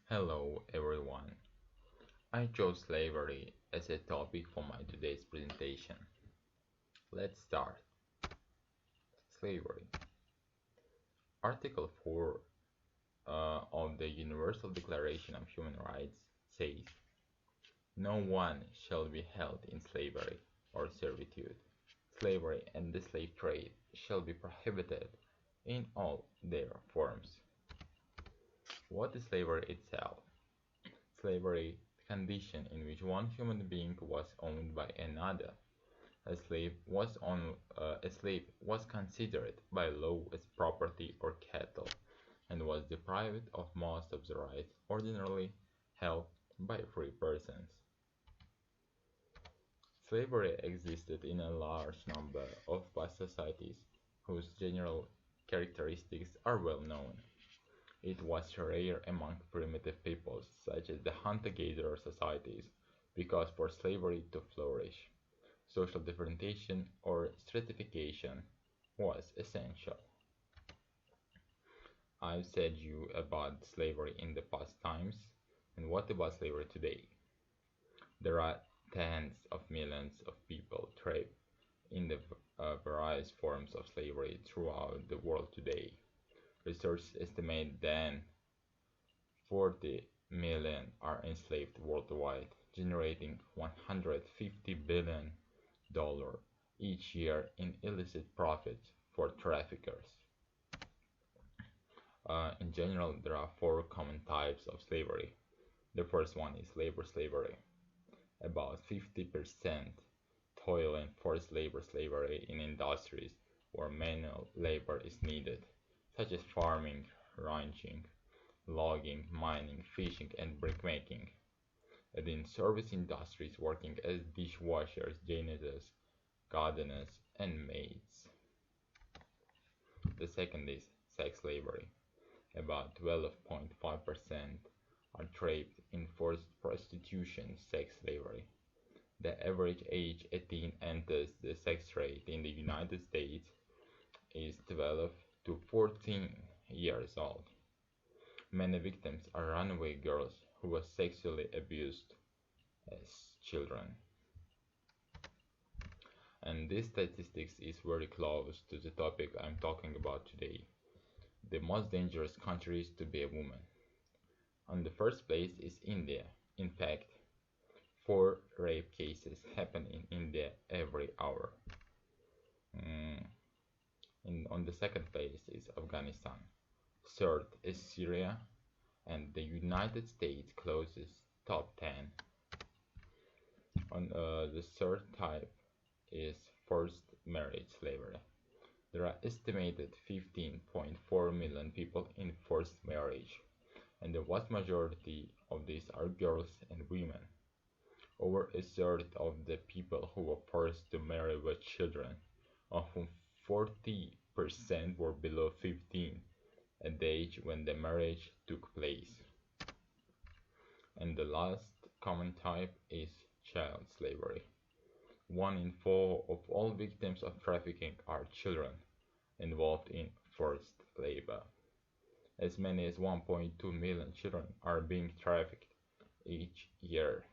Hello everyone. I chose slavery as a topic for my today's presentation. Let's start. Slavery. Article 4 of the Universal Declaration of Human Rights says, "No one shall be held in slavery or servitude. Slavery and the slave trade shall be prohibited in all their forms." What is slavery itself? Slavery, the condition in which one human being was owned by another. A slave was considered by law as property or cattle, and was deprived of most of the rights ordinarily held by free persons. Slavery existed in a large number of past societies whose general characteristics are well known. It was rare among primitive peoples such as the hunter-gatherer societies because for slavery to flourish, social differentiation or stratification was essential. I've said you about slavery in the past times, and what about slavery today? There are tens of millions of people trapped in the various forms of slavery throughout the world today. Research estimates that 40 million are enslaved worldwide, generating $150 billion each year in illicit profits for traffickers. In general, there are four common types of slavery. The first one is labor slavery. About 50% toil and forced labor slavery in industries where manual labor is needed, such as farming, ranching, logging, mining, fishing, and brickmaking. And in service industries working as dishwashers, janitors, gardeners, and maids. The second is sex slavery. About 12.5% are trapped in forced prostitution, sex slavery. The average age a teen enters the sex trade in the United States is 12 to 14 years old. Many victims are runaway girls who were sexually abused as children. And this statistics is very close to the topic I'm talking about today. The most dangerous countries to be a woman. On the first place is India. In fact, 4 rape cases happen in India every hour. On the second place is Afghanistan. Third is Syria, and the United States closes top 10. The third type is forced marriage slavery. There are estimated 15.4 million people in forced marriage, and the vast majority of these are girls and women. Over a third of the people who were forced to marry were children, of whom 40% were below 15 at the age when the marriage took place. And the last common type is child slavery. 1 in 4 of all victims of trafficking are children involved in forced labor. As many as 1.2 million children are being trafficked each year.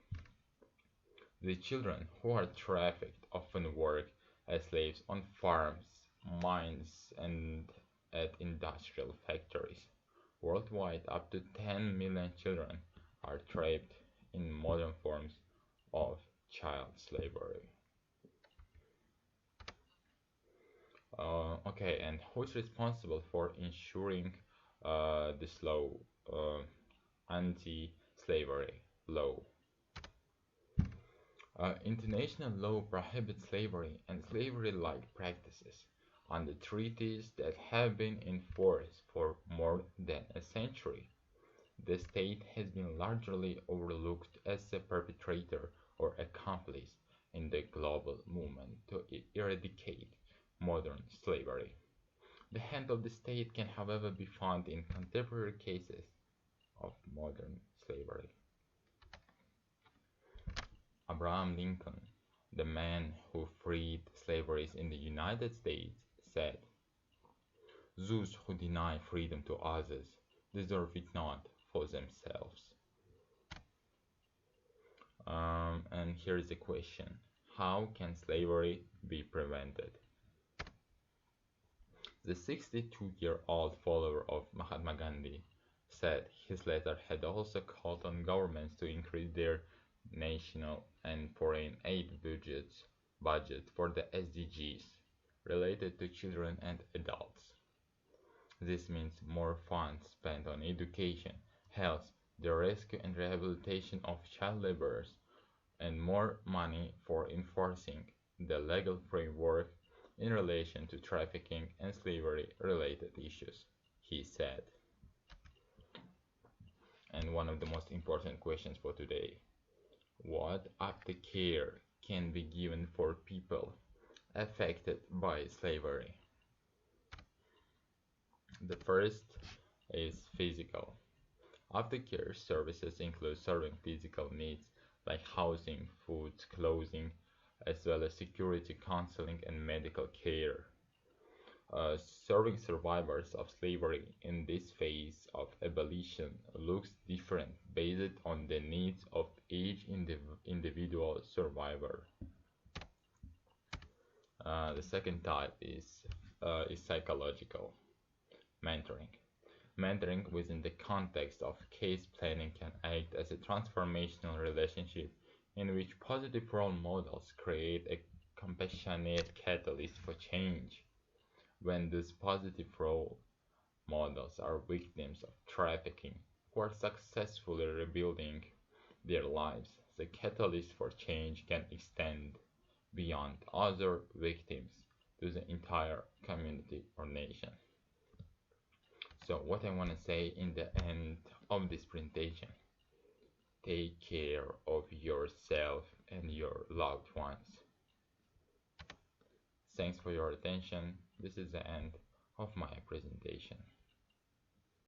The children who are trafficked often work as slaves on farms, mines, and at industrial factories. Worldwide, up to 10 million children are trapped in modern forms of child slavery. Okay, and who's responsible for ensuring this law, anti-slavery law? International law prohibits slavery and slavery-like practices under treaties that have been in force for more than a century. The state has been largely overlooked as a perpetrator or accomplice in the global movement to eradicate modern slavery. The hand of the state can, however, be found in contemporary cases of modern slavery. Abraham Lincoln, the man who freed slavery in the United States, said, "Those who deny freedom to others deserve it not for control themselves. And here is a question. How can slavery be prevented? The 62-year-old follower of Mahatma Gandhi said his letter had also called on governments to increase their national and foreign aid budget for the SDGs related to children and adults. This means more funds spent on education, health, the rescue and rehabilitation of child laborers, and more money for enforcing the legal framework in relation to trafficking and slavery related issues, he said. And one of the most important questions for today: what aftercare can be given for people affected by slavery? The first is physical. Aftercare services include serving physical needs like housing, food, clothing, as well as security, counseling, and medical care. Serving survivors of slavery in this phase of abolition looks different based on the needs of each individual survivor. The second type is psychological. Mentoring. Mentoring within the context of case planning can act as a transformational relationship in which positive role models create a compassionate catalyst for change. When these positive role models are victims of trafficking who are successfully rebuilding their lives, the catalyst for change can extend beyond other victims to the entire community or nation. So what I want to say in the end of this presentation: take care of yourself and your loved ones. Thanks for your attention. This is the end of my presentation.